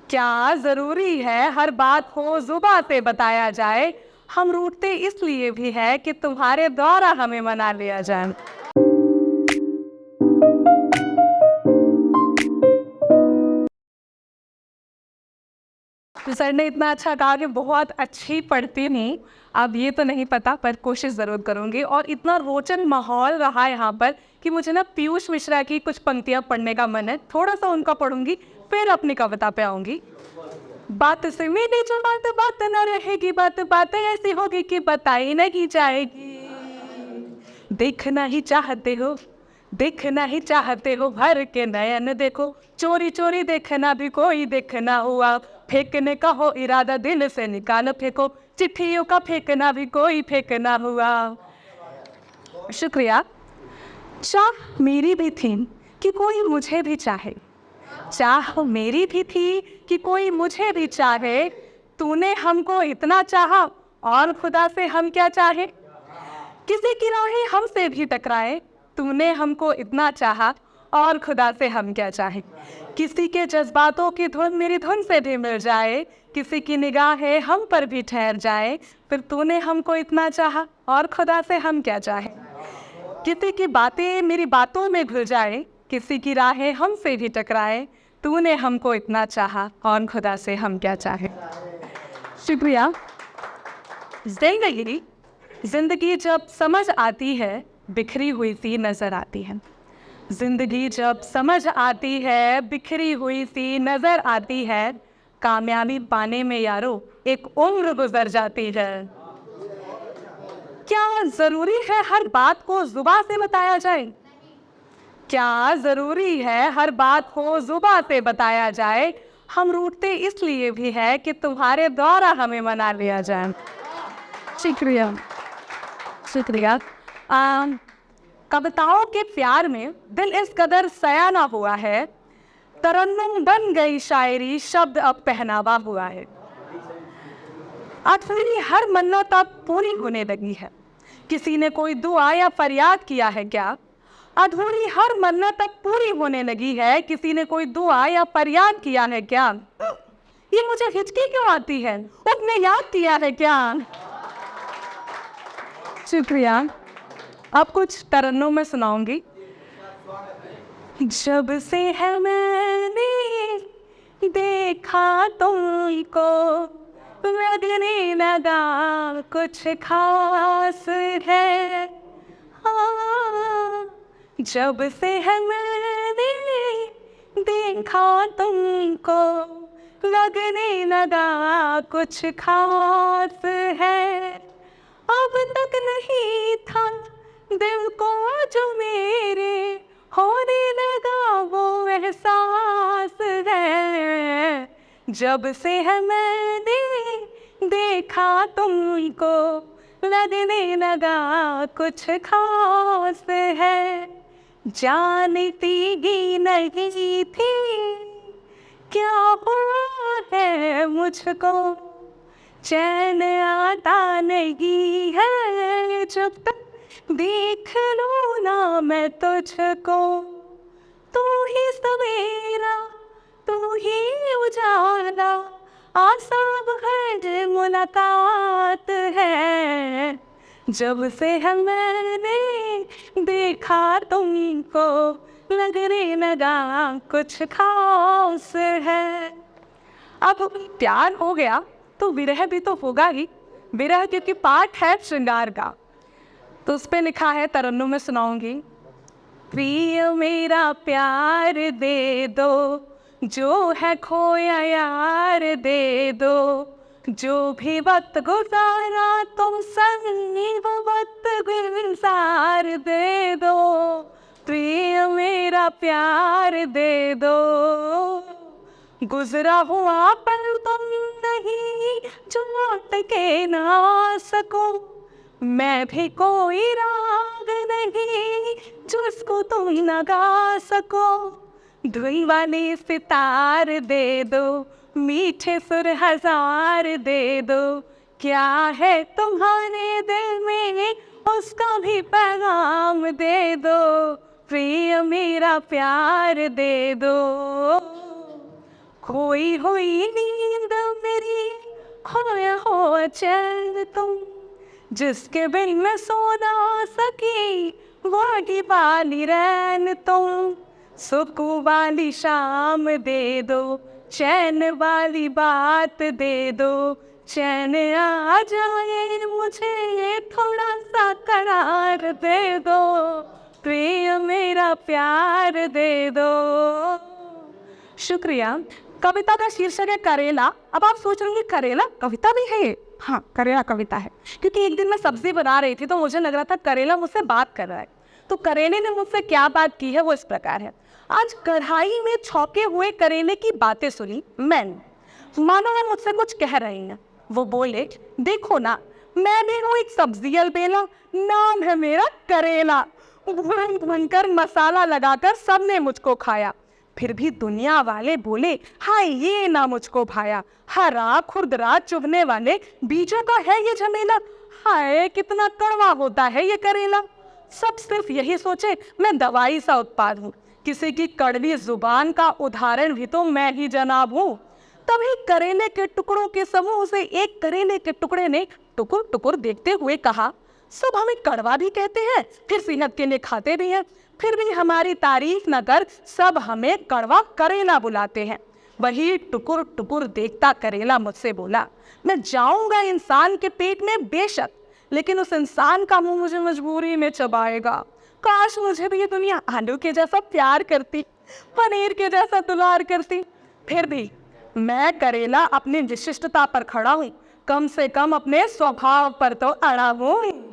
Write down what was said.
क्या ज़रूरी है हर बात को ज़ुबां से बताया जाए? हम रूठते इसलिए भी है कि तुम्हारे द्वारा हमें मना लिया जाए। तो सर ने इतना अच्छा कहा कि बहुत अच्छी पढ़ती हूँ। अब ये तो नहीं पता पर कोशिश ज़रूर करूँगी और इतना रोचक माहौल रहा यहाँ पर कि मुझे ना पीयूष मिश्रा की कुछ पंक्तियाँ पढ़ने का मन है। थोड़ा-सा उनका पढ़ूँगी, फिर अपनी कविता पे आऊँगी। बात से मिली जो बात बात न रहेगी, बात बात ऐसी होगी कि बताई नहीं जाएगी। देखना ही चाहते हो, देखना ही चाहते हो, भर के नयन देखो, चोरी चोरी देखना भी कोई देखना हुआ, फेंकने का हो इरादा दिल से निकाल फेंको, चिट्ठियों का फेंकना भी कोई फेंकना हुआ। शुक्रिया। चाह मेरी भी थी कि कोई मुझे भी चाहे, चाह मेरी भी थी कि कोई मुझे भी चाहे, तूने हमको इतना चाहा और खुदा से हम क्या चाहे। किसी की राहें हमसे भी टकराए, तूने हमको इतना चाहा और खुदा से हम क्या चाहे। किसी के जज्बातों की धुन मेरी धुन से भी मिल जाए, किसी की निगाहें हम पर भी ठहर जाए, फिर तूने हमको इतना चाहा और खुदा से हम क्या चाहे। किसी की बातें मेरी बातों में घुल जाए, किसी की राहें हमसे भी टकराए, तूने हमको इतना चाहा और खुदा से हम क्या चाहे। शुक्रिया। जिंदगी जब समझ आती है, बिखरी हुई सी नजर आती है। जिंदगी जब समझ आती है, बिखरी हुई सी नजर आती है, कामयाबी पाने में यारो एक उम्र गुजर जाती है। क्या जरूरी है हर बात को जुबां से बताया जाए? क्या जरूरी है हर बात को जुबां से बताया जाए? हम रूठते इसलिए भी है कि तुम्हारे द्वारा हमें मना लिया जाए। शुक्रिया। शुक्रिया। कविताओं के प्यार में दिल इस कदर सयाना हुआ है, तरन्नुम बन गई शायरी, शब्द अब पहनावा हुआ है। आज मेरी हर मन्नत अब पूरी होने लगी है, किसी ने कोई दुआ या फरियाद किया है क्या? अधूरी हर मन्नत अब पूरी होने लगी है, किसी ने कोई दुआ या फरियाद किया है क्या? ये मुझे हिचकी क्यों आती है, उसने याद किया है क्या? शुक्रिया। अब कुछ तरन्नुम में सुनाऊंगी। जब से है मैंने देखा तुमको, लगने लगा कुछ खास है। हाँ, जब से है मैंने देखा तुमको, लगने लगा कुछ खास है। अब तक नहीं था दिल को जो मेरे, होने लगा वो एहसास है। जब से है मैंने देखा तुमको, लगने लगा कुछ खास है। जानती ही नहीं थी क्या हुआ है मुझको, चैन आता नहीं है जब तक देख लूं ना मैं तुझको। तू ही सवेरा, तू ही उजाला, आसाब हर मुलाकात है। जब से है मैंने देखा तुमको, लगने लगा कुछ खास है। अब प्यार हो गया तो विरह भी तो होगा ही। विरह क्योंकि पाठ है श्रृंगार का, तो उस पे लिखा है, तरन्नुम में सुनाऊंगी। प्रिय मेरा प्यार दे दो, जो है खोया यार दे दो, जो भी वक्त गुजारा तुम संग वो वक्त गुजार दे दो। प्रिय मेरा प्यार दे दो, गुजरा हुआ पल तुम नहीं जो लौट के ना सको। मैं भी कोई राग नहीं जिसको तुम न गा सको। धुन वाली सितार दे दो, मीठे सुर हजार दे दो, क्या है तुम्हारे दिल में उसका भी पैगाम दे दो। प्रिय मेरा प्यार दे दो, खोई हुई नींद मेरी, खोया हो चैन तुम, जिसके बिन मैं सो ना सकी, वाली वाली रैन तुम। सुकून वाली शाम दे दो, चैन वाली बात दे दो, चैन आ जाए मुझे, थोड़ा सा करार दे दो, प्रिय मेरा प्यार दे दो। शुक्रिया। कविता का शीर्षक है करेला। अब आप सोच रहे होंगे करेला कविता भी है? हाँ, करेला कविता है, क्योंकि एक दिन मैं सब्जी बना रही थी तो मुझे लग रहा था करेला मुझसे बात कर रहा है। तो करेले ने मुझसे क्या बात की है वो इस प्रकार है। आज कढ़ाई में छौके हुए करेले की बातें सुनी मैंने, मानो वो मुझसे कुछ कह रही हैं। वो बोले, देखो ना, मैं भी हूँ एक सब्जी अलबेला, नाम है मेरा करेला। भून भूनकर मसाला लगाकर सबने मुझको खाया, फिर भी दुनिया वाले बोले, हाय ये ना मुझको भाया। हरा खुरदरा चुभने वाले बीजों का है ये झमेला, हाय कितना कड़वा होता है ये करेला। सब सिर्फ यही सोचे मैं दवाई सा उत्पाद हूँ, किसी की कड़वी जुबान का उदाहरण भी तो मैं ही जनाब हूँ। तभी करेले के टुकड़ों के समूह से एक करेले के टुकड़े ने टुकुर टुकुर देखते हुए कहा, सब हमें कड़वा भी कहते हैं, फिर सेहत के लिए खाते भी हैं, फिर भी हमारी तारीफ न कर सब हमें कड़वा करेला बुलाते हैं। वही टुकुर टुकुर देखता करेला मुझसे बोला, मैं जाऊंगा इंसान के पेट में बेशक, लेकिन उस इंसान का मुंह मुझे मजबूरी में चबाएगा। काश मुझे भी ये दुनिया आलू के जैसा प्यार करती, पनीर के जैसा दुलार करती। फिर भी मैं करेला अपनी विशिष्टता पर खड़ा हूँ, कम से कम अपने स्वभाव पर तो अड़ा हूँ।